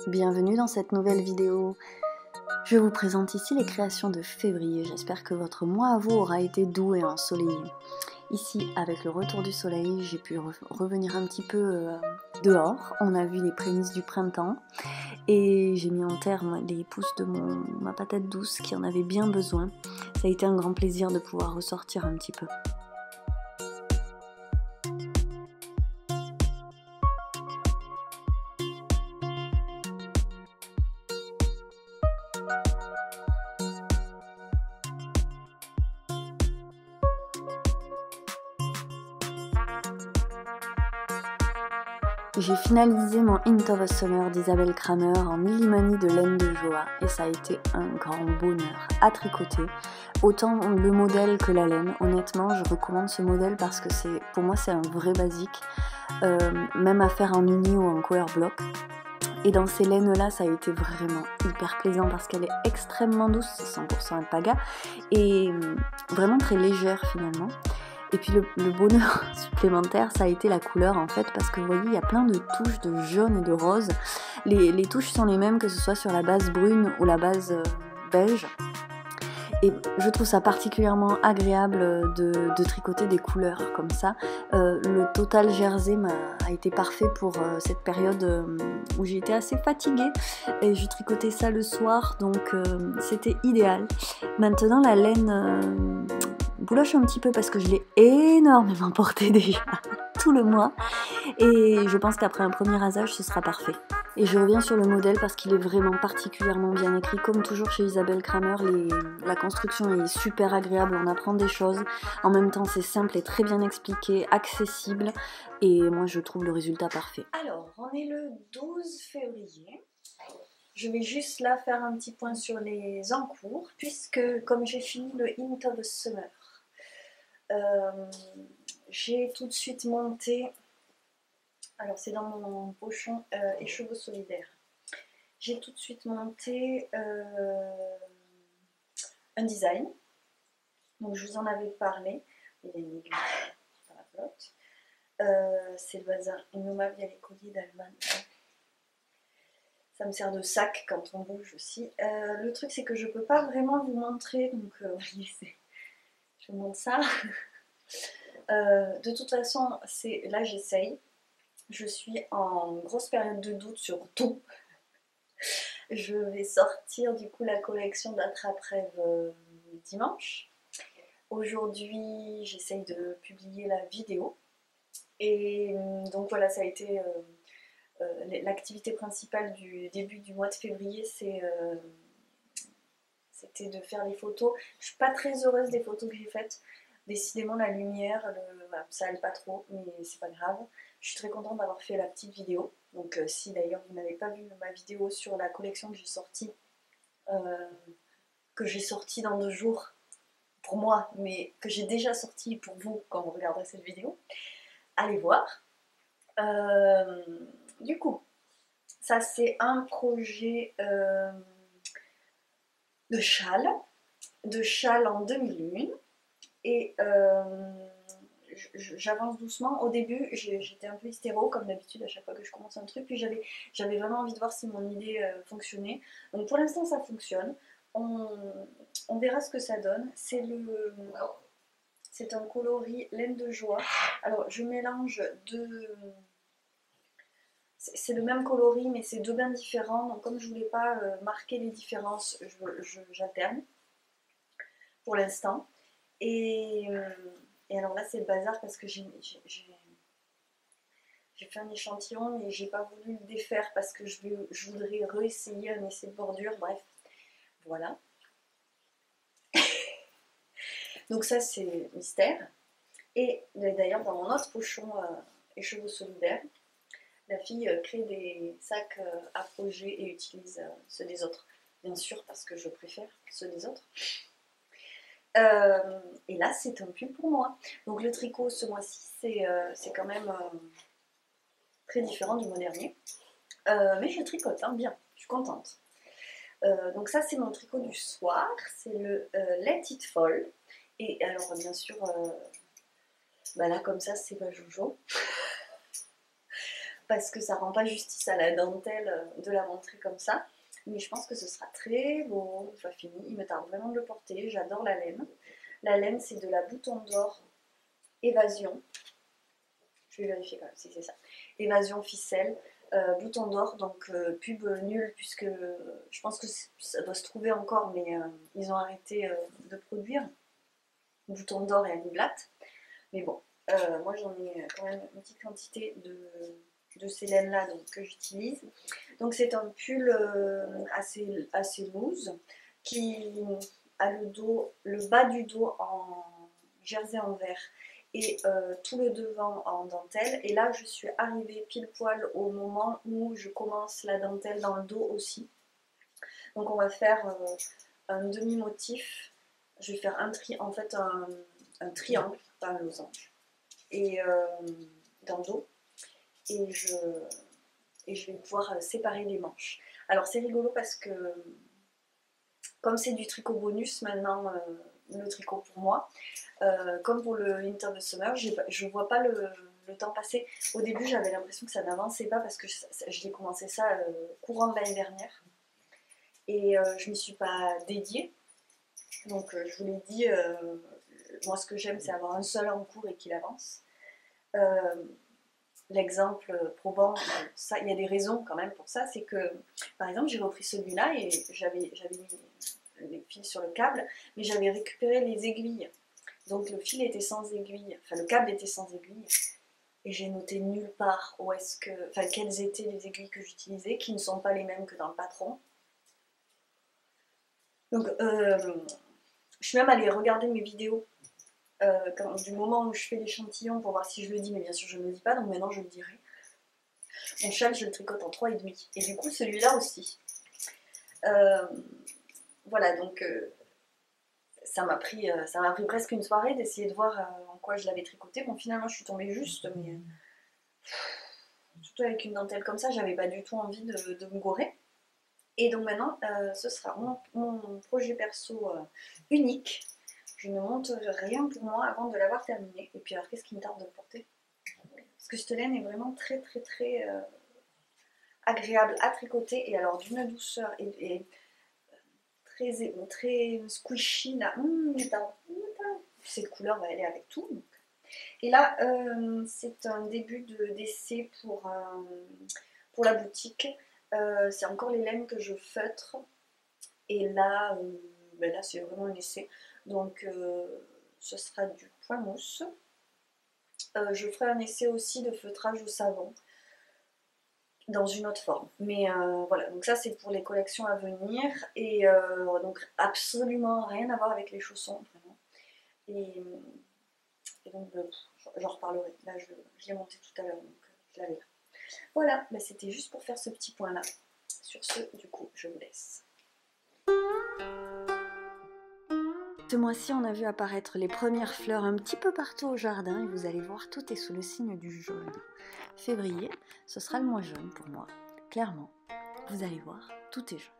Bienvenue dans cette nouvelle vidéo. Je vous présente ici les créations de février. J'espère que votre mois à vous aura été doux et ensoleillé. Ici, avec le retour du soleil, j'ai pu revenir un petit peu dehors. On a vu les prémices du printemps et j'ai mis en terre les pousses de ma patate douce qui en avait bien besoin. Ça a été un grand plaisir de pouvoir ressortir un petit peu. J'ai finalisé mon Hint of a Summer d'Isabelle Kramer en illimani de laine de Joa et ça a été un grand bonheur à tricoter, autant le modèle que la laine. Honnêtement, je recommande ce modèle parce que pour moi c'est un vrai basique, même à faire en uni ou en color block. Et dans ces laines là, ça a été vraiment hyper plaisant parce qu'elle est extrêmement douce, c'est 100% alpaga et vraiment très légère finalement. Et puis le bonheur supplémentaire, ça a été la couleur en fait, parce que vous voyez, il y a plein de touches de jaune et de rose. Les touches sont les mêmes que ce soit sur la base brune ou la base beige. Et je trouve ça particulièrement agréable de tricoter des couleurs comme ça. Le total jersey a été parfait pour cette période où j'étais assez fatiguée. Et je tricotais ça le soir, donc c'était idéal. Maintenant la laine bouloche un petit peu parce que je l'ai énormément portée déjà tout le mois. Et je pense qu'après un premier rasage, ce sera parfait. Et je reviens sur le modèle parce qu'il est vraiment particulièrement bien écrit. Comme toujours chez Isabelle Kramer, la construction est super agréable, on apprend des choses. En même temps, c'est simple et très bien expliqué, accessible. Et moi, je trouve le résultat parfait. Alors, on est le 12 février. Je vais juste là faire un petit point sur les encours, puisque comme j'ai fini le Hint of the Summer, j'ai tout de suite monté... Alors c'est dans mon pochon écheveau solidaire. J'ai tout de suite monté un design. Donc je vous en avais parlé. Il y a une aiguille dans la pelote. C'est le bazar innommable, il y a les colliers d'Allemagne. Ça me sert de sac quand on bouge aussi. Le truc c'est que je ne peux pas vraiment vous montrer. Donc je vous montre ça. De toute façon, là j'essaye. Je suis en grosse période de doute sur tout. Je vais sortir du coup la collection d'Attrape-Rêve dimanche. Aujourd'hui, j'essaye de publier la vidéo. Et donc voilà, ça a été l'activité principale du début du mois de février, c'était de faire les photos. Je suis pas très heureuse des photos que j'ai faites. Décidément, la lumière, ça allait pas trop, mais c'est pas grave. Je suis très contente d'avoir fait la petite vidéo. Donc si d'ailleurs vous n'avez pas vu ma vidéo sur la collection que j'ai sortie dans 2 jours pour moi, mais que j'ai déjà sortie pour vous quand vous regarderez cette vidéo, allez voir. Du coup, ça c'est un projet de châle en demi-lune. Et j'avance doucement. Au début, j'étais un peu hystéro, comme d'habitude, à chaque fois que je commence un truc. Puis j'avais vraiment envie de voir si mon idée fonctionnait. Donc pour l'instant, ça fonctionne. On verra ce que ça donne. C'est un coloris laine de joie. Alors, je mélange deux... C'est le même coloris, mais c'est 2 bains différents. Donc comme je voulais pas marquer les différences, j'alterne pour l'instant. Et alors là, c'est le bazar parce que j'ai fait un échantillon et j'ai pas voulu le défaire parce que je voudrais réessayer un essai de bordure. Bref, voilà. Donc ça, c'est mystère. Et d'ailleurs, dans mon autre pochon écheveau solidaire, la fille crée des sacs à projet et utilise ceux des autres. Bien sûr, parce que je préfère ceux des autres. Et là, c'est un pull pour moi. Donc le tricot ce mois-ci, c'est quand même très différent du mois dernier. Mais je tricote hein, bien, je suis contente. Donc ça, c'est mon tricot du soir. C'est le Let It Fall. Et alors, bien sûr, là, comme ça, c'est pas Jojo. parce que ça rend pas justice à la dentelle de la montrer comme ça. Mais je pense que ce sera très beau une fois fini. Il me tarde vraiment de le porter, j'adore la laine. La laine, c'est de la Bouton d'Or Évasion. Je vais vérifier quand même si c'est ça. Évasion ficelle, Bouton d'Or, donc pub nulle puisque je pense que ça doit se trouver encore, mais ils ont arrêté de produire. Bouton d'Or et Aniblat. Mais bon, moi j'en ai quand même une petite quantité de ces laines-là que j'utilise. Donc c'est un pull assez loose qui a le bas du dos en jersey en verre et tout le devant en dentelle. Et là je suis arrivée pile poil au moment où je commence la dentelle dans le dos aussi. Donc on va faire un demi-motif. Je vais faire un triangle, pas un losange, et dans le dos. Et je vais pouvoir séparer les manches. Alors c'est rigolo parce que comme c'est du tricot bonus maintenant, le tricot pour moi, comme pour le Winter the Summer, je vois pas le temps passer. Au début j'avais l'impression que ça n'avançait pas parce que j'ai commencé ça courant de l'année dernière et je m'y suis pas dédiée. Donc je vous l'ai dit, moi ce que j'aime c'est avoir un seul en cours et qu'il avance. L'exemple probant, ça, il y a des raisons quand même pour ça, c'est que par exemple j'ai repris celui-là et j'avais mis les fils sur le câble, mais j'avais récupéré les aiguilles. Donc le fil était sans aiguille, enfin le câble était sans aiguille, et j'ai noté nulle part quelles étaient les aiguilles que j'utilisais, qui ne sont pas les mêmes que dans le patron. Donc je suis même allée regarder mes vidéos du moment où je fais l'échantillon pour voir si je le dis, mais bien sûr je ne le dis pas, donc maintenant je le dirai. Mon châle je le tricote en 3,5 et du coup celui-là aussi. Voilà, donc ça m'a pris presque une soirée d'essayer de voir en quoi je l'avais tricoté. Bon, finalement je suis tombée juste, mais surtout avec une dentelle comme ça, j'avais pas du tout envie de me gourer. Et donc maintenant ce sera mon projet perso unique. Je ne monte rien pour moi avant de l'avoir terminé. Et puis alors qu'est-ce qui me tarde de le porter? Parce que cette laine est vraiment très agréable à tricoter et alors d'une douceur et très squishy là. Cette couleur va aller avec tout. Donc. Et là c'est un début d'essai pour la boutique. C'est encore les laines que je feutre. Et là, là c'est vraiment un essai. Donc ce sera du point mousse. Je ferai un essai aussi de feutrage au savon dans une autre forme. Mais voilà, donc ça c'est pour les collections à venir. Et donc absolument rien à voir avec les chaussons, vraiment. Et donc j'en reparlerai. Là je l'ai monté tout à l'heure, donc je l'avais là. Voilà, bah, c'était juste pour faire ce petit point là. Sur ce, du coup, je vous laisse. Ce mois-ci, on a vu apparaître les premières fleurs un petit peu partout au jardin et vous allez voir, tout est sous le signe du jaune. Février, ce sera le mois jaune pour moi. Clairement, vous allez voir, tout est jaune.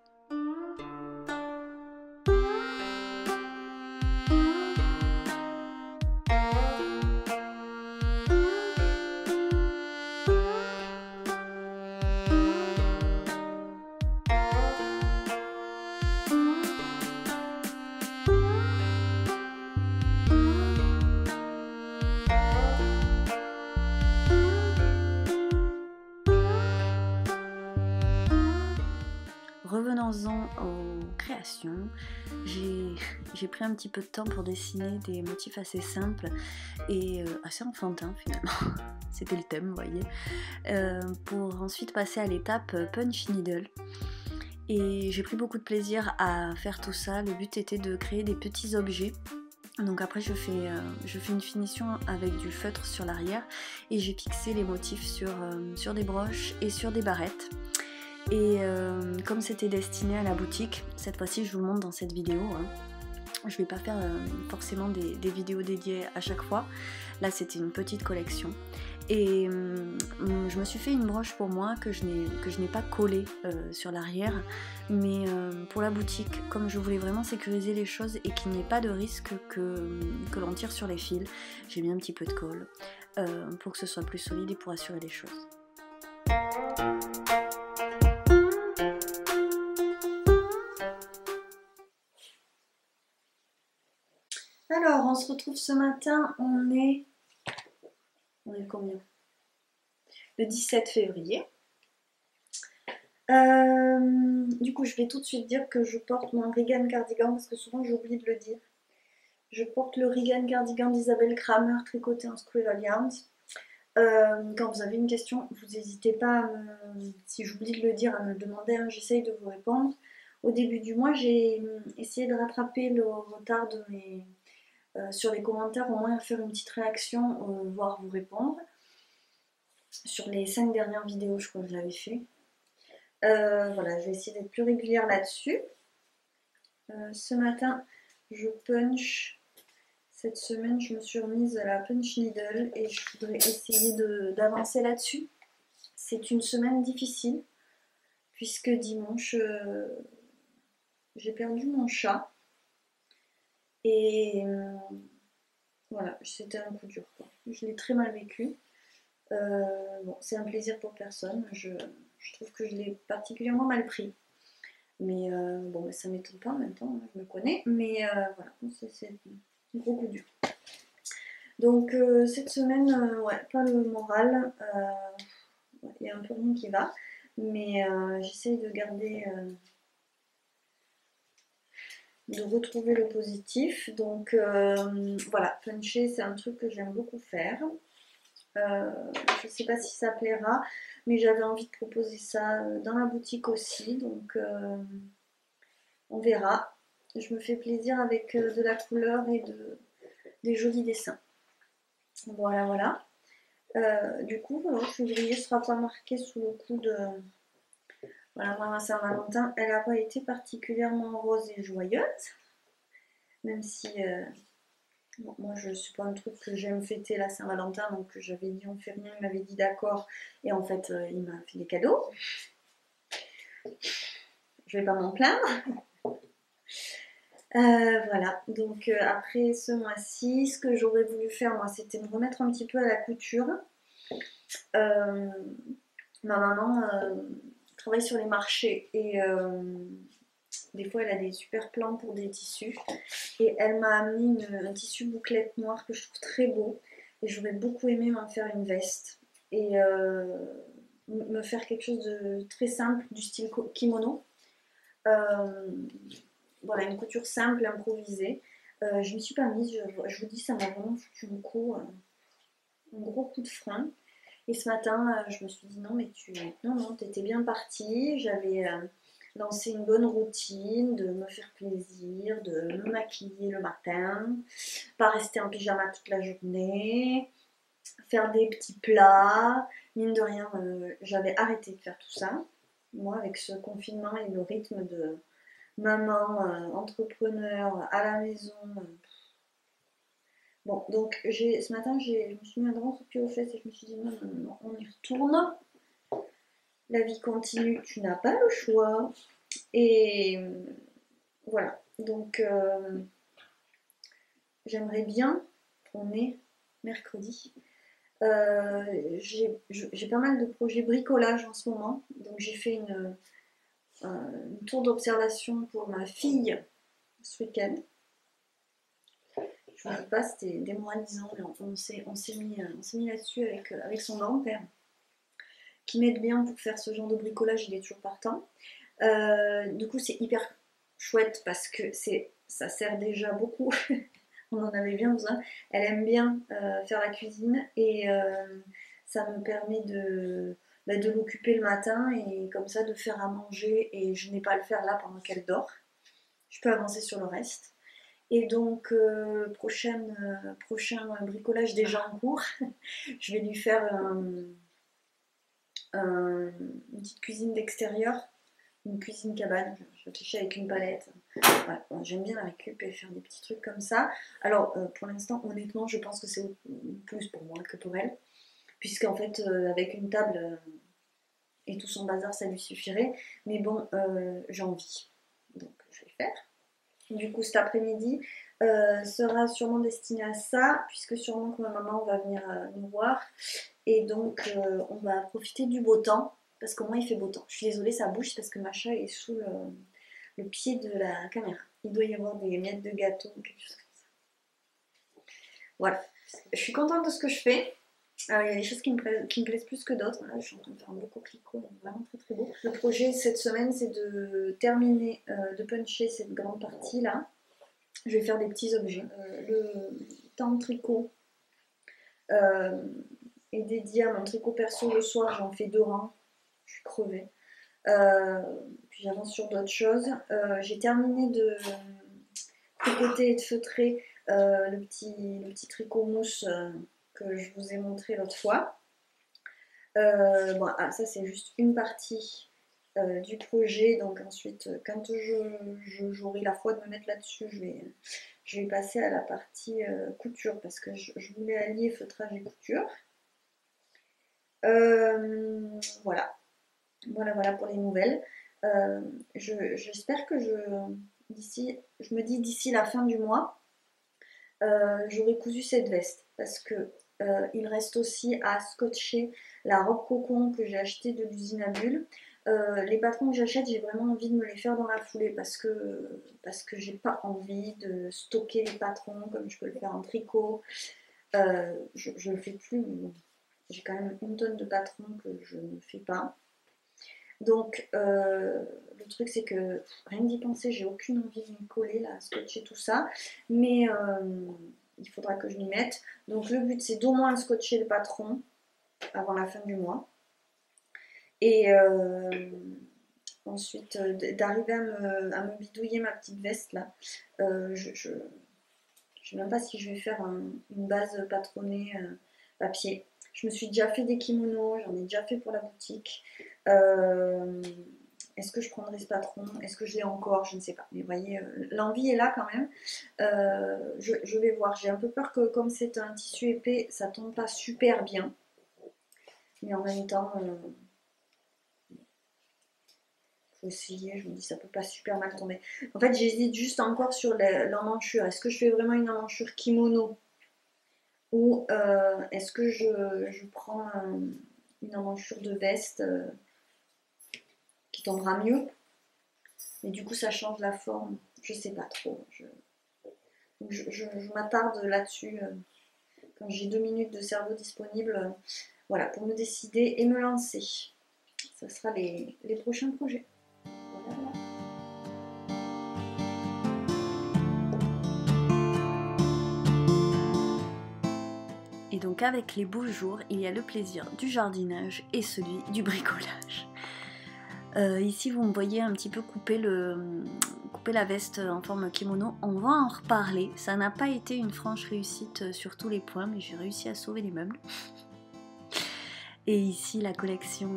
Revenons-en aux créations. J'ai pris un petit peu de temps pour dessiner des motifs assez simples et assez enfantins finalement. C'était le thème, vous voyez. Pour ensuite passer à l'étape punch needle. Et j'ai pris beaucoup de plaisir à faire tout ça. Le but était de créer des petits objets. Donc après je fais une finition avec du feutre sur l'arrière et j'ai fixé les motifs sur des broches et sur des barrettes. Et comme c'était destiné à la boutique, cette fois-ci je vous le montre dans cette vidéo. Je vais pas faire forcément des vidéos dédiées à chaque fois. Là c'était une petite collection. Et je me suis fait une broche pour moi que je n'ai pas collée sur l'arrière. Mais pour la boutique, comme je voulais vraiment sécuriser les choses et qu'il n'y ait pas de risque que l'on tire sur les fils, j'ai mis un petit peu de colle pour que ce soit plus solide et pour assurer les choses. Alors, on se retrouve ce matin, on est combien? Le 17 février. Du coup, je vais tout de suite dire que je porte mon Regan cardigan parce que souvent j'oublie de le dire. Je porte le Regan cardigan d'Isabelle Kramer tricoté en Squirrel Yarns. Quand vous avez une question, vous n'hésitez pas, si j'oublie de le dire, à me demander, hein, j'essaye de vous répondre. Au début du mois, j'ai essayé de rattraper le retard de sur les commentaires, au moins faire une petite réaction, voire vous répondre. Sur les 5 dernières vidéos, je crois que je l'avais fait. Voilà, je vais essayer d'être plus régulière là-dessus. Ce matin, je punch. Cette semaine, je me suis remise à la punch needle et je voudrais essayer d'avancer là-dessus. C'est une semaine difficile puisque dimanche, j'ai perdu mon chat. Et voilà, c'était un coup dur, quoi. Je l'ai très mal vécu. Bon, c'est un plaisir pour personne. Je trouve que je l'ai particulièrement mal pris. Mais bon, ça m'étonne pas en même temps, hein, je me connais. Mais voilà, c'est un gros coup dur. Donc cette semaine, ouais, pas le moral. Il y a un peu rien qui va. Mais j'essaye de garder... de retrouver le positif. Donc voilà, puncher, c'est un truc que j'aime beaucoup faire. Je sais pas si ça plaira, mais j'avais envie de proposer ça dans la boutique aussi, donc on verra. Je me fais plaisir avec de la couleur et des jolis dessins. Voilà, voilà. Du coup, voilà, février sera pas marqué sous le coup de... Voilà, moi, ma Saint-Valentin, elle n'a pas été particulièrement rose et joyeuse, même si... Bon, moi, je suis pas un truc que j'aime fêter la Saint-Valentin, donc j'avais dit on fait rien, il m'avait dit d'accord, et en fait, il m'a fait des cadeaux. Je vais pas m'en plaindre. Voilà, donc après ce mois-ci, ce que j'aurais voulu faire, moi, c'était me remettre un petit peu à la couture. Ma maman travaille sur les marchés et des fois, elle a des super plans pour des tissus. Et elle m'a amené un tissu bouclette noir que je trouve très beau. Et j'aurais beaucoup aimé m'en faire une veste. Et me faire quelque chose de très simple, du style kimono. Voilà, une couture simple, improvisée. Je m'y suis pas mise, je vous dis, ça m'a vraiment foutu un gros coup de frein. Et ce matin, je me suis dit non, mais non, t'étais bien partie. J'avais lancé une bonne routine de me faire plaisir, de me maquiller le matin, pas rester en pyjama toute la journée, faire des petits plats. Mine de rien, j'avais arrêté de faire tout ça. Moi, avec ce confinement et le rythme de maman, entrepreneur, à la maison. Bon, donc ce matin, je me suis mis un grand coup de pied aux fesses et je me suis dit non, on y retourne. La vie continue, tu n'as pas le choix. Et voilà, donc j'aimerais bien, on est mercredi, j'ai pas mal de projets bricolage en ce moment. Donc j'ai fait une tour d'observation pour ma fille ce week-end. Je ne vous dis pas, c'était démoralisant, mais on s'est mis là-dessus avec son grand-père, qui m'aide bien pour faire ce genre de bricolage, il est toujours partant. Du coup, c'est hyper chouette parce que ça sert déjà beaucoup. On en avait bien besoin. Elle aime bien faire la cuisine et ça me permet de l'occuper le matin et comme ça de faire à manger et je n'ai pas à le faire là pendant qu'elle dort. Je peux avancer sur le reste. Et donc, prochain bricolage déjà en cours, je vais lui faire une petite cuisine d'extérieur, une cuisine cabane. Je réfléchis avec une palette. Voilà. Bon, j'aime bien la récup et faire des petits trucs comme ça. Alors, pour l'instant, honnêtement, je pense que c'est plus pour moi que pour elle. Puisqu'en fait, avec une table et tout son bazar, ça lui suffirait. Mais bon, j'ai envie. Donc, je vais le faire. Du coup, cet après-midi sera sûrement destiné à ça, puisque sûrement que ma maman va venir nous voir. Et donc, on va profiter du beau temps. parce qu'au moins il fait beau temps. Je suis désolée, ça bouge parce que ma chat est sous le pied de la caméra. Il doit y avoir des miettes de gâteau ou quelque chose comme ça. Voilà, je suis contente de ce que je fais. Il y a des choses qui me plaisent plus que d'autres. Là, je suis en train de faire un beau coquelicot, vraiment très très beau. Le projet cette semaine, c'est de terminer de puncher cette grande partie là. Je vais faire des petits objets. Le temps de tricot est dédié à mon tricot perso le soir. J'en fais 2 rangs. Je suis crevée. Puis j'avance sur d'autres choses. J'ai terminé de tricoter et de feutrer le petit tricot mousse que je vous ai montré l'autre fois. Bon, ça c'est juste une partie du projet, donc ensuite quand j'aurai la foi de me mettre là-dessus, je vais passer à la partie couture parce que je voulais allier feutrage et couture. Voilà pour les nouvelles. J'espère que je me dis d'ici la fin du mois, j'aurai cousu cette veste parce que il reste aussi à scotcher la robe cocon que j'ai achetée de l'usine à bulles. Les patrons que j'achète, j'ai vraiment envie de me les faire dans la foulée parce que j'ai pas envie de stocker les patrons comme je peux le faire en tricot. Je le fais plus, mais bon, j'ai quand même une tonne de patrons que je ne fais pas. Donc le truc c'est que rien d'y penser, j'ai aucune envie de m'y coller là, à scotcher tout ça, mais il faudra que je m'y mette. Donc le but c'est d'au moins scotcher le patron avant la fin du mois. Et ensuite d'arriver à me bidouiller ma petite veste là. Je sais même pas si je vais faire une base patronnée papier. Je me suis déjà fait des kimonos, j'en ai déjà fait pour la boutique. Est-ce que je prendrai ce patron? Est-ce que je l'ai encore? Je ne sais pas. Mais vous voyez, l'envie est là quand même. Je vais voir. J'ai un peu peur que comme c'est un tissu épais, ça tombe pas super bien. Mais en même temps, faut essayer. Je me dis ça peut pas super mal tomber. En fait, j'hésite juste encore sur l'emmanchure. Est-ce que je fais vraiment une emmanchure kimono? Ou est-ce que je prends une emmanchure de veste qui tombera mieux, mais du coup ça change la forme, je sais pas trop. Je m'attarde là-dessus quand j'ai 2 minutes de cerveau disponible, voilà, pour me décider et me lancer. Ça sera les prochains projets. Voilà. Et donc avec les beaux jours, il y a le plaisir du jardinage et celui du bricolage. Ici vous me voyez un petit peu couper la veste en forme kimono. On va en reparler. Ça n'a pas été une franche réussite sur tous les points, mais j'ai réussi à sauver les meubles. Et ici la collection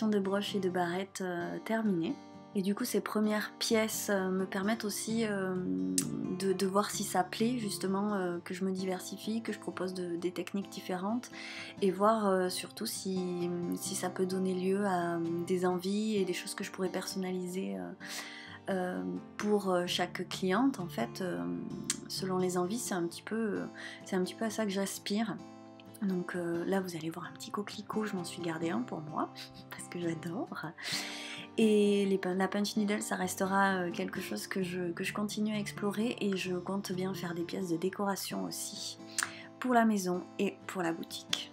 de broches et de barrettes terminée. Et du coup ces premières pièces me permettent aussi de voir si ça plaît justement, que je me diversifie, que je propose des techniques différentes et voir surtout si ça peut donner lieu à des envies et des choses que je pourrais personnaliser pour chaque cliente en fait, selon les envies. C'est un petit peu à ça que j'aspire. Donc là vous allez voir un petit coquelicot, je m'en suis gardé un pour moi parce que j'adore. Et la punch needle ça restera quelque chose que je continue à explorer, et je compte bien faire des pièces de décoration aussi pour la maison et pour la boutique.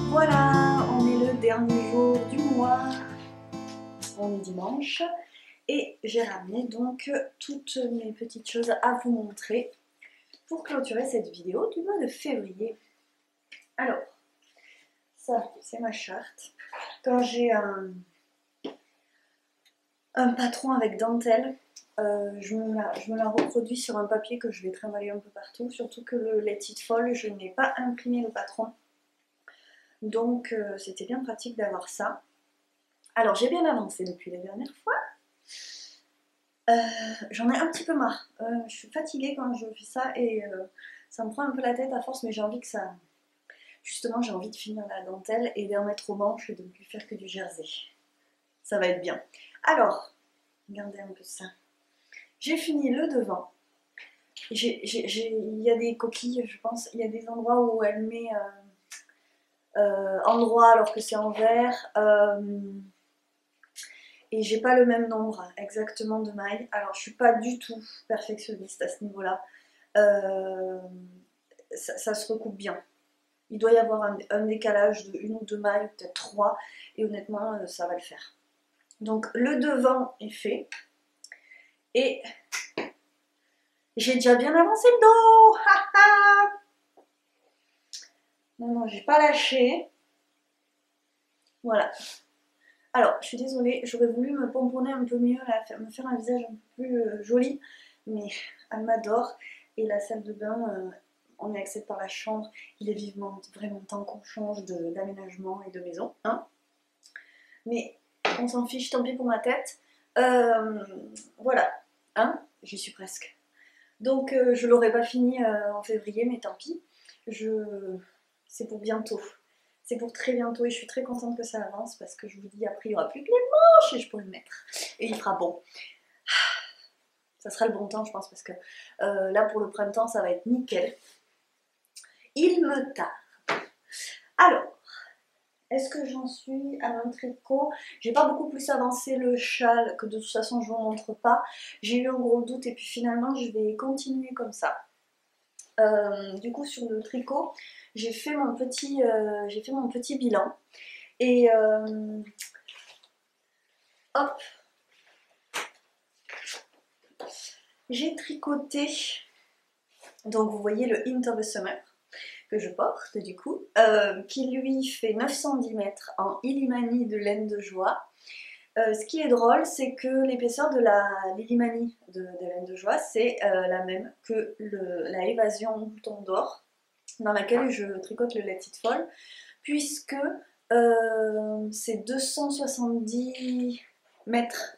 Voilà, on est le dernier jour du mois, on est dimanche, et j'ai ramené donc toutes mes petites choses à vous montrer pour clôturer cette vidéo du mois de février. Alors, ça c'est ma charte. Quand j'ai un patron avec dentelle, je me la reproduis sur un papier que je vais trimballer un peu partout, surtout que le Let It Fall, je n'ai pas imprimé le patron. Donc c'était bien pratique d'avoir ça. Alors j'ai bien avancé depuis la dernière fois. J'en ai un petit peu marre. Je suis fatiguée quand je fais ça et ça me prend un peu la tête à force, mais j'ai envie que ça... Justement, j'ai envie de finir la dentelle et d'en mettre aux manches et de ne plus faire que du jersey. Ça va être bien. Alors, regardez un peu ça. J'ai fini le devant. Il y a des coquilles, je pense. Il y a des endroits où elle met endroit alors que c'est envers. Et j'ai pas le même nombre exactement de mailles. Alors je suis pas du tout perfectionniste à ce niveau-là. Ça se recoupe bien. Il doit y avoir un décalage de une ou deux mailles, peut-être trois, et honnêtement ça va le faire. Donc le devant est fait. Et j'ai déjà bien avancé le dos. Non, non, j'ai pas lâché. Voilà. Alors, je suis désolée, j'aurais voulu me pomponner un peu mieux, là, me faire un visage un peu plus joli, mais elle m'adore. Et la salle de bain, on est accès par la chambre. Il est vivement, vraiment temps qu'on change d'aménagement et de maison. Hein, mais on s'en fiche, tant pis pour ma tête. Voilà, hein, j'y suis presque. Donc, je l'aurais pas fini en février, mais tant pis. C'est pour bientôt. C'est pour très bientôt et je suis très contente que ça avance parce que je vous dis, après il n'y aura plus que les manches et je pourrai le mettre. Et il fera bon. Ça sera le bon temps, je pense, parce que là pour le printemps, ça va être nickel. Il me tarde. Alors, est-ce que j'en suis à mon tricot? J'ai pas beaucoup plus avancé le châle que de toute façon je vous montre pas. J'ai eu un gros doute et puis finalement je vais continuer comme ça. Du coup sur le tricot j'ai fait mon petit bilan et hop, j'ai tricoté, donc vous voyez le Hint of a Summer que je porte du coup, qui lui fait 910 mètres en Illimani de laine de joie. Ce qui est drôle, c'est que l'épaisseur de l'Illimani de laine de joie, c'est la même que la Évasion bouton d'or, dans laquelle je tricote le Let It Fall, puisque c'est 270 mètres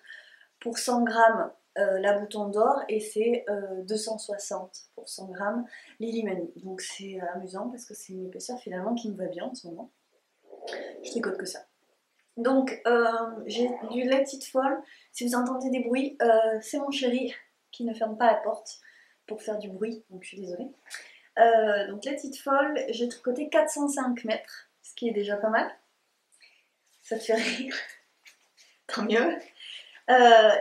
pour 100 grammes la bouton d'or et c'est 260 pour 100 grammes l'Illimani. Donc c'est amusant parce que c'est une épaisseur finalement qui me va bien en ce moment. Je tricote que ça. Donc j'ai du Let It Fall. Si vous entendez des bruits, c'est mon chéri qui ne ferme pas la porte pour faire du bruit, donc je suis désolée. Donc Let It Fall, j'ai tricoté 405 mètres, ce qui est déjà pas mal. Ça te fait rire? Tant mieux.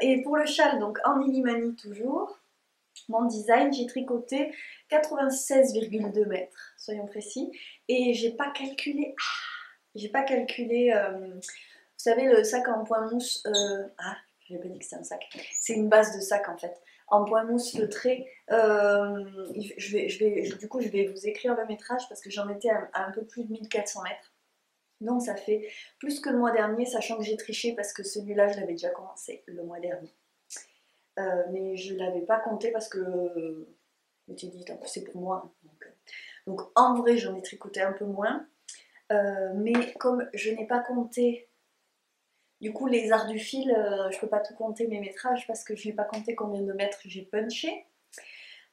Et pour le châle, donc en Illimani toujours, mon design, j'ai tricoté 96,2 mètres, soyons précis. Et j'ai pas calculé, vous savez le sac en point mousse, j'ai pas dit que c'était un sac, c'est une base de sac en fait, en point mousse feutré. Du coup je vais vous écrire le métrage parce que j'en étais à un peu plus de 1400 mètres. Donc ça fait plus que le mois dernier, sachant que j'ai triché parce que celui-là je l'avais déjà commencé le mois dernier. Mais je ne l'avais pas compté parce que je m'étais dit c'est pour moi. Donc en vrai j'en ai tricoté un peu moins. Mais comme je n'ai pas compté du coup les arts du fil, je peux pas tout compter mes métrages parce que je n'ai pas compté combien de mètres j'ai punché.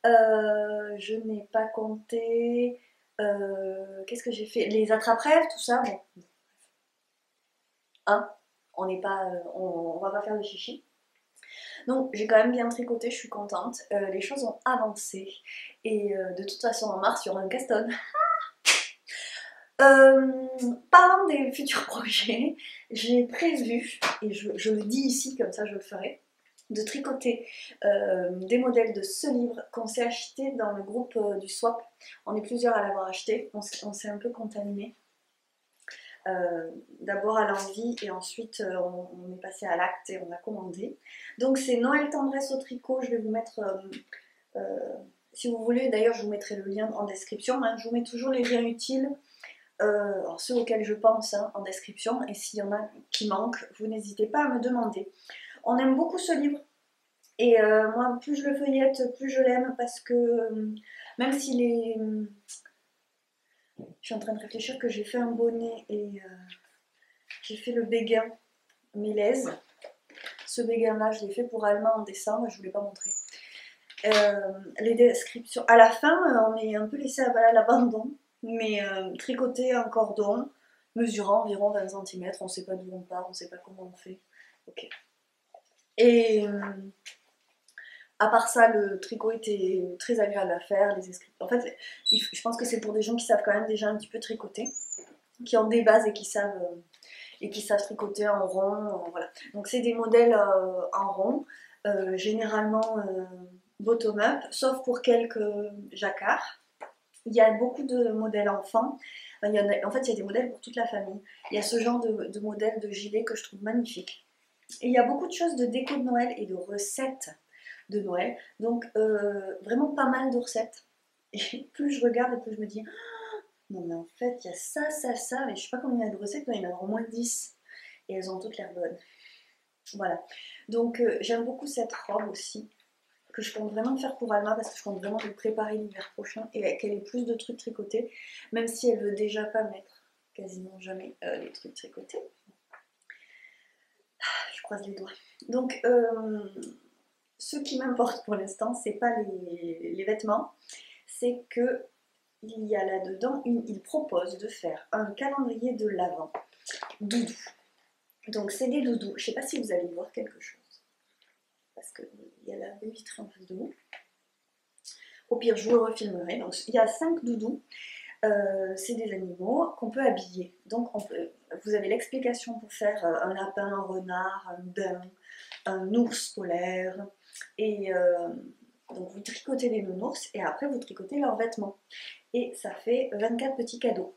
Je n'ai pas compté qu'est-ce que j'ai fait, les attrape-rêves, tout ça. Bon. Hein, on n'est pas, on va pas faire de chichi. Donc j'ai quand même bien tricoté, je suis contente. Les choses ont avancé et de toute façon en mars il y aura un caston. Parlant des futurs projets, j'ai prévu, et je le dis ici comme ça je le ferai, de tricoter des modèles de ce livre qu'on s'est acheté dans le groupe du swap. On est plusieurs à l'avoir acheté, on s'est un peu contaminé. D'abord à l'envie et ensuite on est passé à l'acte et on a commandé. Donc c'est Noël Tendresse au tricot, je vais vous mettre, si vous voulez, d'ailleurs je vous mettrai le lien en description, hein. Je vous mets toujours les liens utiles, alors ceux auxquels je pense en description, et s'il y en a qui manquent, vous n'hésitez pas à me demander. On aime beaucoup ce livre et moi plus je le feuillette, plus je l'aime parce que même s'il est... Je suis en train de réfléchir que j'ai fait un bonnet et j'ai fait le béguin mélèze. Ce béguin là, je l'ai fait pour Alma en décembre, je ne vous l'ai pas montré. Les descriptions, à la fin, on est un peu laissé à l'abandon, mais tricoter un cordon mesurant environ 20 cm, on ne sait pas d'où on part, on ne sait pas comment on fait. Ok. Et à part ça, le tricot était très agréable à faire. En fait, je pense que c'est pour des gens qui savent quand même déjà un petit peu tricoter, qui ont des bases et qui savent tricoter en rond. Voilà. Donc c'est des modèles en rond, généralement bottom-up, sauf pour quelques jacquards. Il y a beaucoup de modèles enfants. En fait, il y a des modèles pour toute la famille. Il y a ce genre de modèle de gilet que je trouve magnifique. Et il y a beaucoup de choses de déco de Noël et de recettes de Noël. Donc, vraiment pas mal de recettes. Et plus je regarde et plus je me dis, oh, non mais en fait, il y a ça, ça, ça. Mais je sais pas combien il y a de recettes, mais il y en a au moins 10. Et elles ont toutes l'air bonnes. Voilà. Donc, j'aime beaucoup cette robe aussi, que je compte vraiment faire pour Alma parce que je compte vraiment lui préparer l'hiver prochain et qu'elle ait plus de trucs tricotés, même si elle veut déjà pas mettre quasiment jamais les trucs tricotés. Je croise les doigts. Donc, ce qui m'importe pour l'instant, c'est pas les vêtements, c'est que il y a là-dedans, il propose de faire un calendrier de l'Avent doudou. Donc, c'est des doudous. Je sais pas si vous allez voir quelque chose parce qu'il y a la baie vitrée en face de vous. Au pire, je vous le refilmerai. Donc, il y a 5 doudous. C'est des animaux qu'on peut habiller. Donc, vous avez l'explication pour faire un lapin, un renard, un daim, un ours polaire. Et donc, vous tricotez les nounours et après, vous tricotez leurs vêtements. Et ça fait 24 petits cadeaux.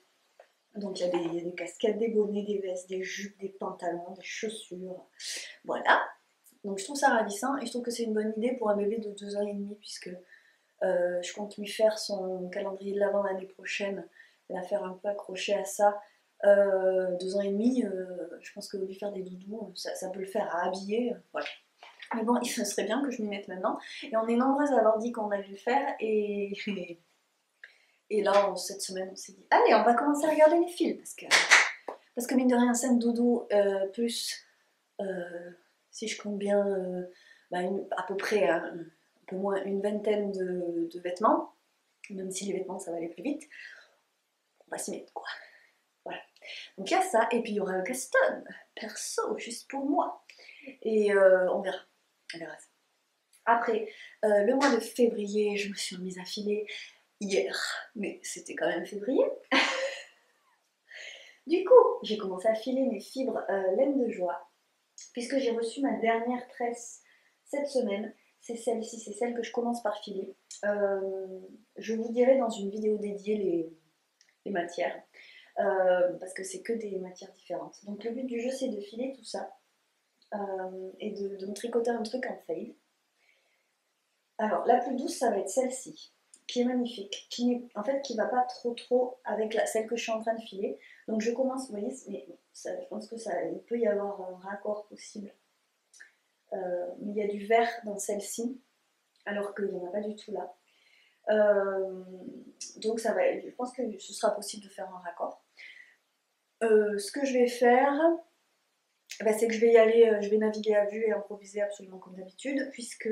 Donc, il y a des casquettes, des bonnets, des vestes, des jupes, des pantalons, des chaussures. Voilà. Donc, je trouve ça ravissant et je trouve que c'est une bonne idée pour un bébé de 2 ans et demi puisque je compte lui faire son calendrier de l'Avent l'année prochaine, la faire un peu accrocher à ça. 2 ans et demi, je pense que lui faire des doudous, ça peut le faire à habiller. Voilà. Mais bon, il serait bien que je m'y mette maintenant. Et on est nombreuses à avoir dit qu'on allait le faire. Et là, cette semaine, on s'est dit, allez, on va commencer à regarder les films. Parce que mine de rien, 5 doudous, plus, si je compte bien, à peu près un peu moins une vingtaine de vêtements, même si les vêtements ça va aller plus vite, on va s'y mettre quoi. Voilà. Donc il y a ça, et puis il y aura un custom, perso, juste pour moi. Et on verra. On verra ça. Après, le mois de février, je me suis remise à filer hier, mais c'était quand même février. Du coup, j'ai commencé à filer mes fibres laine de joie, puisque j'ai reçu ma dernière tresse cette semaine. C'est celle-ci, c'est celle que je commence par filer. Je vous dirai dans une vidéo dédiée les matières, parce que c'est que des matières différentes. Donc le but du jeu, c'est de filer tout ça et de me tricoter un truc en fade. Alors la plus douce, ça va être celle-ci, qui est magnifique, qui va pas trop avec celle que je suis en train de filer. Donc je commence, vous voyez, mais je pense que il peut y avoir un raccord possible. Mais il y a du vert dans celle-ci, alors qu'il n'y en a pas du tout là. Donc je pense que ce sera possible de faire un raccord. Ce que je vais faire, c'est que je vais y aller, je vais naviguer à vue et improviser absolument comme d'habitude, puisque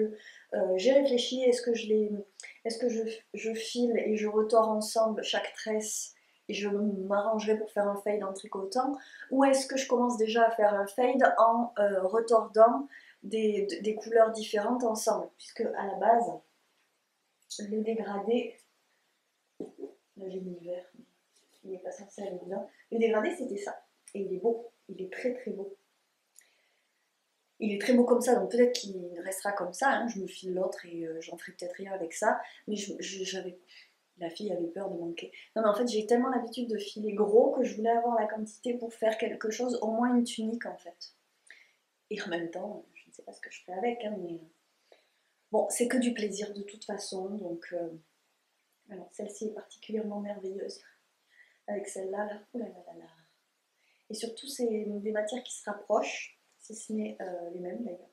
j'ai réfléchi, est-ce que je file et je retors ensemble chaque tresse et je m'arrangerai pour faire un fade en tricotant, ou est-ce que je commence déjà à faire un fade en retordant des couleurs différentes ensemble, puisque à la base, le dégradé, là j'ai mis le vert, il n'est pas censé aller dedans, le dégradé c'était ça, et il est beau, il est très très beau. Il est très beau comme ça, donc peut-être qu'il restera comme ça, hein. Je me file l'autre et j'en ferai peut-être rien avec ça, mais la fille avait peur de manquer. Non mais en fait j'ai tellement l'habitude de filer gros que je voulais avoir la quantité pour faire quelque chose, au moins une tunique en fait. Et en même temps, je ne sais pas ce que je ferai avec, hein, mais bon, c'est que du plaisir de toute façon, donc alors celle-ci est particulièrement merveilleuse avec celle-là, là. Oh là là là là. Et surtout c'est des matières qui se rapprochent, si ce n'est les mêmes d'ailleurs.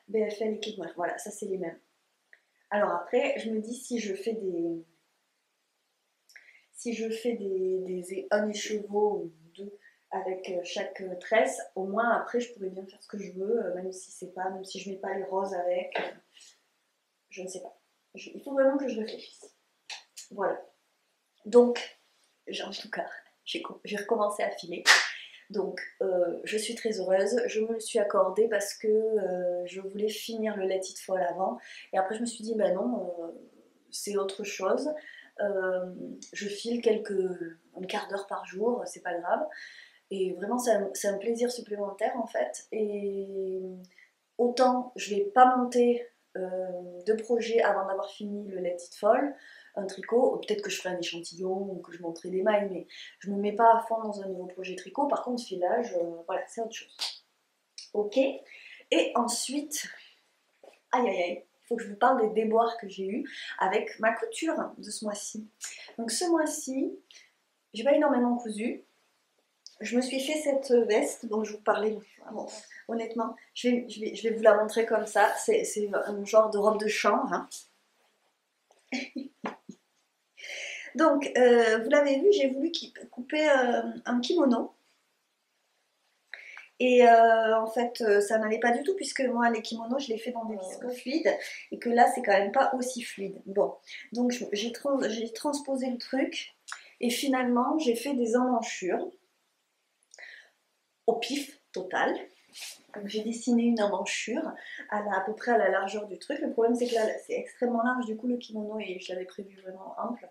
BFL et Kidwear, voilà, ça c'est les mêmes. Alors après, je me dis si je fais un écheveau ou deux avec chaque tresse. Au moins après je pourrais bien faire ce que je veux, même si c'est pas, même si je mets pas les roses avec, je ne sais pas. Il faut vraiment que je réfléchisse. Voilà. Donc, en tout cas, j'ai recommencé à filer. Donc, je suis très heureuse. Je me le suis accordé parce que je voulais finir le Let It Fall avant. Et après, je me suis dit, ben non, c'est autre chose. Je file un quart d'heure par jour, c'est pas grave. Et vraiment, c'est un plaisir supplémentaire en fait. Et autant je vais pas monter de projet avant d'avoir fini le Let It Fall, un tricot, peut-être que je ferai un échantillon ou que je monterai des mailles, mais je me mets pas à fond dans un nouveau projet tricot. Par contre, filage, voilà, c'est autre chose. Ok. Et ensuite, aïe aïe aïe, il faut que je vous parle des déboires que j'ai eu avec ma couture de ce mois-ci. Donc ce mois-ci, j'ai pas énormément cousu. Je me suis fait cette veste dont je vous parlais. Bon, honnêtement, je vais vous la montrer comme ça. C'est un genre de robe de chambre. Hein. Donc, vous l'avez vu, j'ai voulu couper un kimono. Et en fait, ça n'allait pas du tout puisque moi, les kimonos, je les fais dans des viscoses fluides et que là, c'est quand même pas aussi fluide. Bon, donc j'ai transposé le truc et finalement, j'ai fait des emmanchures au pif total. Donc j'ai dessiné une emmanchure à peu près à la largeur du truc. Le problème, c'est que là, c'est extrêmement large, du coup, le kimono, et je l'avais prévu vraiment ample.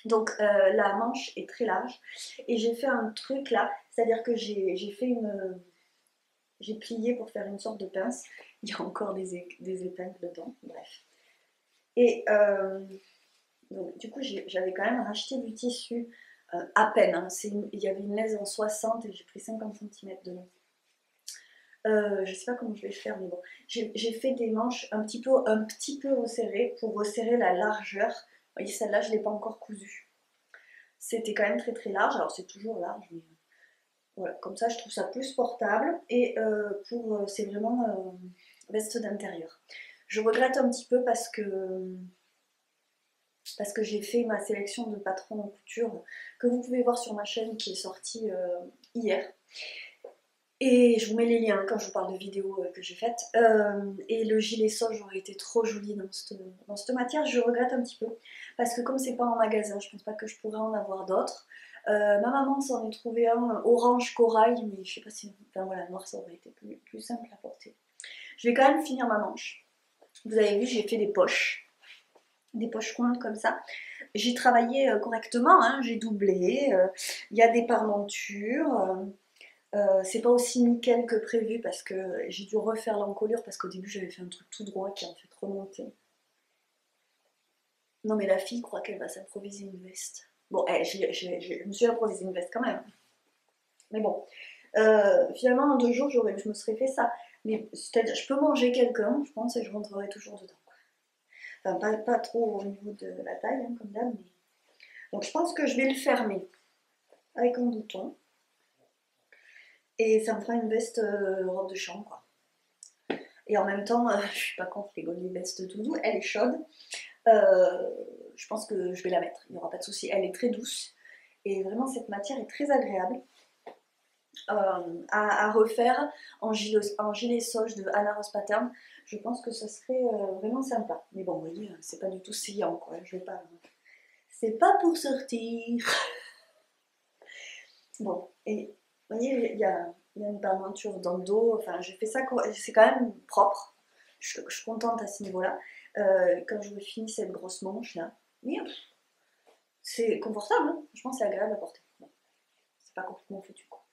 Donc la manche est très large et j'ai fait un truc là, c'est-à-dire que j'ai plié pour faire une sorte de pince. Il y a encore des épingles dedans, bref. Et donc, du coup, j'avais quand même racheté du tissu à peine. Hein. Il y avait une laisse en 60 et j'ai pris 50 cm de long. Je sais pas comment je vais le faire, mais bon. J'ai fait des manches un petit peu resserrées pour resserrer la largeur. Vous voyez, celle-là, je ne l'ai pas encore cousue. C'était quand même très très large. Alors, c'est toujours large, mais voilà. Comme ça, je trouve ça plus portable. Et c'est vraiment veste d'intérieur. Je regrette un petit peu parce que j'ai fait ma sélection de patrons en couture que vous pouvez voir sur ma chaîne qui est sortie hier. Et je vous mets les liens quand je vous parle de vidéos que j'ai faites. Et le gilet soge aurait été trop joli dans cette matière. Je regrette un petit peu parce que comme c'est pas en magasin, je pense pas que je pourrais en avoir d'autres. Ma maman s'en est trouvé un orange corail, mais je sais pas si... Enfin voilà, noir ça aurait été plus simple à porter. Je vais quand même finir ma manche. Vous avez vu, j'ai fait des poches coins comme ça. J'ai travaillé correctement, hein, j'ai doublé. Il y a des parmentures. C'est pas aussi nickel que prévu parce que j'ai dû refaire l'encolure parce qu'au début j'avais fait un truc tout droit qui a en fait remonté. Non mais la fille croit qu'elle va s'improviser une veste. Bon, je me suis improvisé une veste quand même. Mais bon, finalement en 2 jours je me serais fait ça. Mais c'est-à-dire je peux manger quelqu'un, je pense, et je rentrerai toujours dedans. Enfin pas trop au niveau de la taille hein, comme d'hab. Mais... Donc je pense que je vais le fermer avec un bouton. Et ça me fera une veste robe de chambre quoi. Et en même temps, je suis pas contre les vestes doudou, elle est chaude. Je pense que je vais la mettre, il n'y aura pas de souci. Elle est très douce et vraiment cette matière est très agréable à refaire en gilet soge de Anna Rose Pattern. Je pense que ça serait vraiment sympa. Mais bon, vous voyez, c'est pas du tout sciant quoi. Je vais pas. C'est pas pour sortir. Bon, et vous voyez, il y a une parmenture dans le dos. Enfin, j'ai fait ça, c'est quand même propre. Je suis contente à ce niveau-là. Quand je finis cette grosse manche là, oui, c'est confortable, hein. Je pense que c'est agréable à porter. Bon, c'est pas complètement foutu quoi.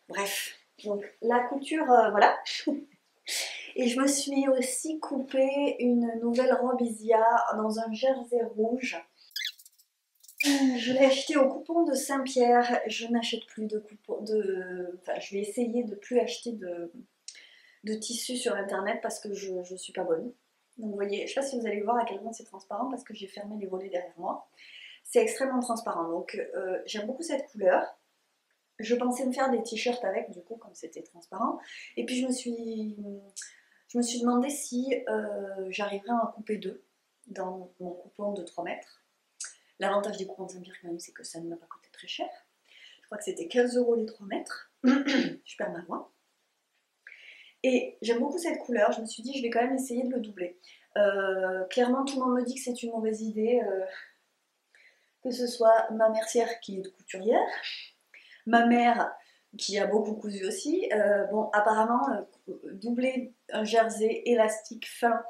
Bref, donc la couture, voilà. Et je me suis aussi coupé une nouvelle robe Isia dans un jersey rouge. Je l'ai acheté au coupon de Saint-Pierre. Je n'achète plus de coupons Enfin, je vais essayer de plus acheter de tissus sur internet parce que je ne suis pas bonne. Donc vous voyez, je ne sais pas si vous allez voir à quel point c'est transparent parce que j'ai fermé les volets derrière moi. C'est extrêmement transparent, donc j'aime beaucoup cette couleur. Je pensais me faire des t-shirts avec, du coup, comme c'était transparent. Et puis je me suis demandé si j'arriverais à en couper 2 dans mon coupon de 3 mètres. L'avantage des coupons de Saint-Pierre quand même, c'est que ça ne m'a pas coûté très cher. crois que c'était 15 € les 3 mètres. Je perds ma voix. Et j'aime beaucoup cette couleur, je me suis dit je vais quand même essayer de le doubler. Clairement tout le monde me dit que c'est une mauvaise idée, que ce soit ma mercière qui est couturière, ma mère qui a beaucoup cousu aussi. Bon, apparemment, doubler un jersey élastique fin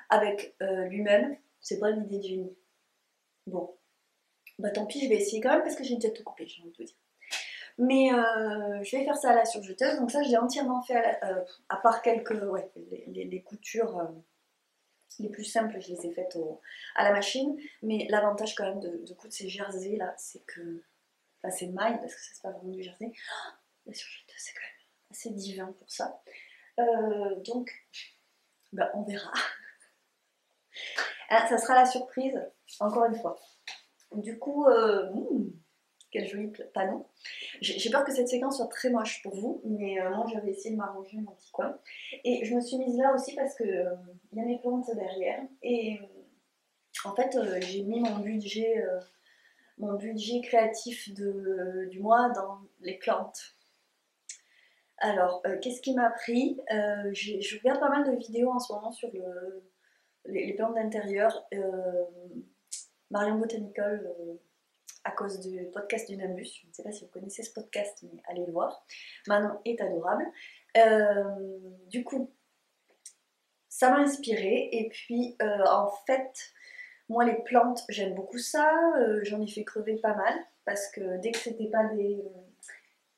avec lui-même, c'est pas l'idée de génie. Bon, bah tant pis, je vais essayer quand même parce que j'ai déjà tout coupé, j'ai envie de te dire. Mais je vais faire ça à la surjeteuse, donc ça je l'ai entièrement fait à part quelques, ouais, les coutures les plus simples, je les ai faites à la machine. Mais l'avantage quand même de coudre ces jerseys là, c'est que, enfin c'est maille parce que ça c'est pas vraiment du jersey. Oh, la surjeteuse c'est quand même assez divin pour ça. Donc, bah, on verra. Ah, ça sera la surprise, encore une fois. Du coup, quel joli panneau. J'ai peur que cette séquence soit très moche pour vous, mais moi j'avais essayé de m'arranger mon petit coin. Et je me suis mise là aussi parce que y a mes plantes derrière. Et en fait, j'ai mis mon budget créatif du mois dans les plantes. Alors, qu'est-ce qui m'a pris? Je regarde pas mal de vidéos en ce moment sur les plantes d'intérieur. Marion Botanical, à cause du podcast du Nimbus. Je ne sais pas si vous connaissez ce podcast, mais allez le voir. Manon est adorable. Du coup, ça m'a inspirée. Et puis, en fait, moi, les plantes, j'aime beaucoup ça. J'en ai fait crever pas mal. Parce que dès que c'était pas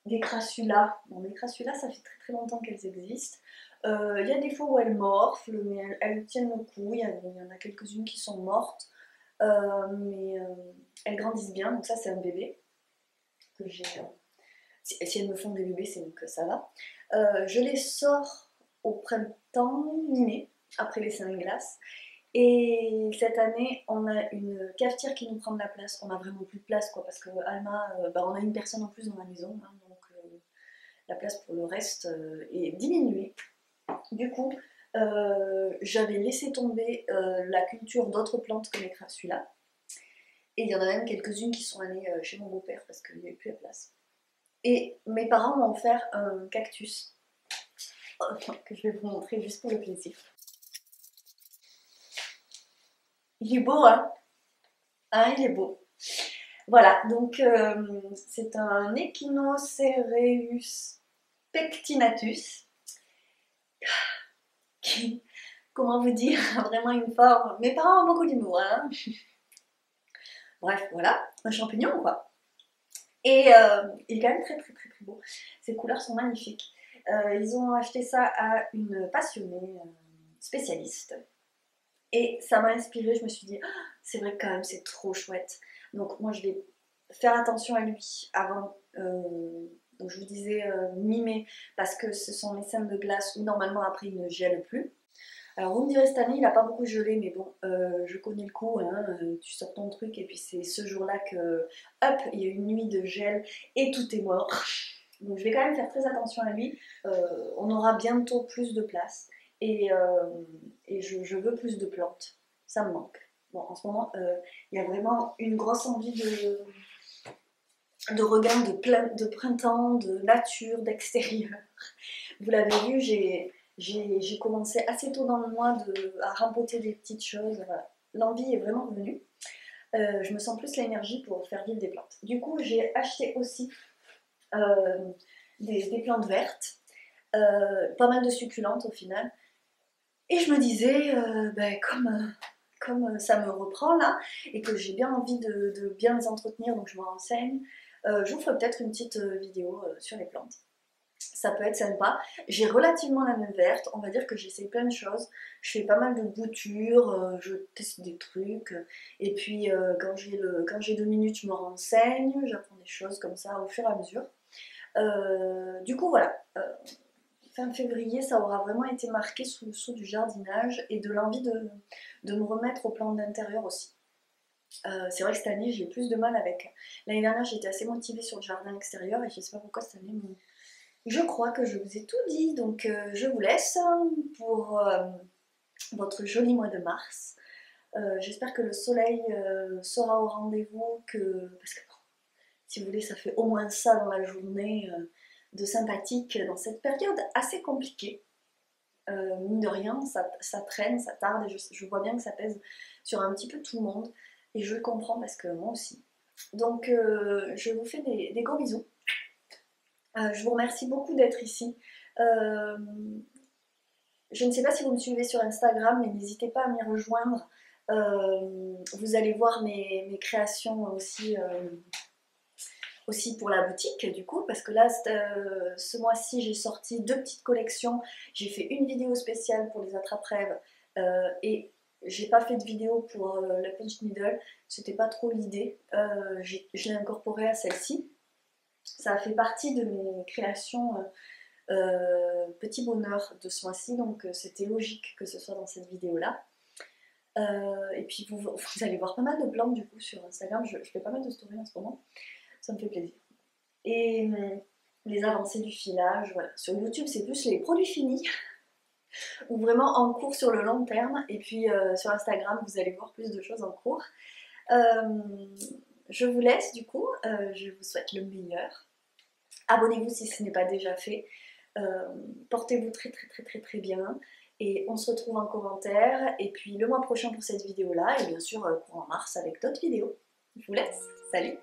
des crassulas, bon, les crassulas, ça fait très très longtemps qu'elles existent. Il y a des fois où elles morflent, mais elles tiennent le coup. Il y en a quelques-unes qui sont mortes. Mais elles grandissent bien, donc ça c'est un bébé que j'ai. Si elles me font des bébés, c'est que ça va. Je les sors au printemps, mi-mai, après les seins de glace. Et cette année, on a une cafetière qui nous prend de la place. On a vraiment plus de place, quoi, parce que Alma, bah, on a une personne en plus dans la maison, hein, donc la place pour le reste est diminuée. Du coup, j'avais laissé tomber la culture d'autres plantes que les crassulas. Et il y en a même quelques-unes qui sont allées chez mon beau-père parce qu'il n'y avait plus la place. Et mes parents m'ont offert un cactus que je vais vous montrer juste pour le plaisir. Il est beau, hein? Hein, il est beau. Voilà, donc c'est un Echinocereus pectinatus qui, comment vous dire, a vraiment une forme. Mes parents ont beaucoup d'humour, hein? Bref, voilà, un champignon quoi. Et il est quand même très très très très beau. Ces couleurs sont magnifiques. Ils ont acheté ça à une passionnée spécialiste. Et ça m'a inspirée, je me suis dit, oh, c'est vrai que quand même c'est trop chouette. Donc moi je vais faire attention à lui avant, donc je vous disais mi-mai, parce que ce sont les scènes de glace où normalement après il ne gèle plus. Alors vous me direz cette année il n'a pas beaucoup gelé, mais bon, je connais le coup, hein, tu sors ton truc et puis c'est ce jour-là que, hop, il y a une nuit de gel et tout est mort. Donc je vais quand même faire très attention à lui. On aura bientôt plus de place et je veux plus de plantes. Ça me manque. Bon, en ce moment, il y a vraiment une grosse envie de regain de printemps, de nature, d'extérieur. Vous l'avez vu, j'ai commencé assez tôt dans le mois à rempoter des petites choses. Voilà. L'envie est vraiment venue. Je me sens plus l'énergie pour faire vivre des plantes. Du coup, j'ai acheté aussi des plantes vertes, pas mal de succulentes au final. Et je me disais, ben, comme ça me reprend là, et que j'ai bien envie de bien les entretenir, donc je me renseigne, je vous ferai peut-être une petite vidéo sur les plantes. Ça peut être sympa. J'ai relativement la main verte, on va dire que j'essaie plein de choses. Je fais pas mal de boutures, je teste des trucs. Et puis quand j'ai 2 minutes, je me renseigne, j'apprends des choses comme ça au fur et à mesure. Du coup voilà, fin février, ça aura vraiment été marqué sous le sceau du jardinage et de l'envie de me remettre aux plantes d'intérieur aussi. C'est vrai que cette année j'ai plus de mal avec. L'année dernière j'étais assez motivée sur le jardin extérieur et je sais pas pourquoi cette année. Je crois que je vous ai tout dit, donc je vous laisse pour votre joli mois de mars. J'espère que le soleil sera au rendez-vous, parce que bon, Si vous voulez, ça fait au moins ça dans la journée de sympathique dans cette période assez compliquée. Mine de rien, ça traîne, ça tarde, et je vois bien que ça pèse sur un petit peu tout le monde, et je le comprends parce que moi aussi. Donc je vous fais des gros bisous. Je vous remercie beaucoup d'être ici. Je ne sais pas si vous me suivez sur Instagram, mais n'hésitez pas à m'y rejoindre. Vous allez voir mes créations aussi pour la boutique du coup, parce que là ce mois-ci j'ai sorti 2 petites collections. J'ai fait une vidéo spéciale pour les attrape-rêves et j'ai pas fait de vidéo pour la punch needle, c'était pas trop l'idée. Je l'ai incorporée à celle-ci. Ça a fait partie de mes créations petit bonheur de ce mois-ci, donc c'était logique que ce soit dans cette vidéo là. Et puis vous allez voir pas mal de plantes du coup sur Instagram, je fais pas mal de stories en ce moment, ça me fait plaisir. Et les avancées du filage, voilà. Sur YouTube c'est plus les produits finis, ou vraiment en cours sur le long terme, et puis sur Instagram vous allez voir plus de choses en cours. Je vous laisse du coup, je vous souhaite le meilleur. Abonnez-vous si ce n'est pas déjà fait. Portez-vous très bien. Et on se retrouve en commentaire. Et puis le mois prochain pour cette vidéo-là. Et bien sûr courant mars avec d'autres vidéos. Je vous laisse. Salut!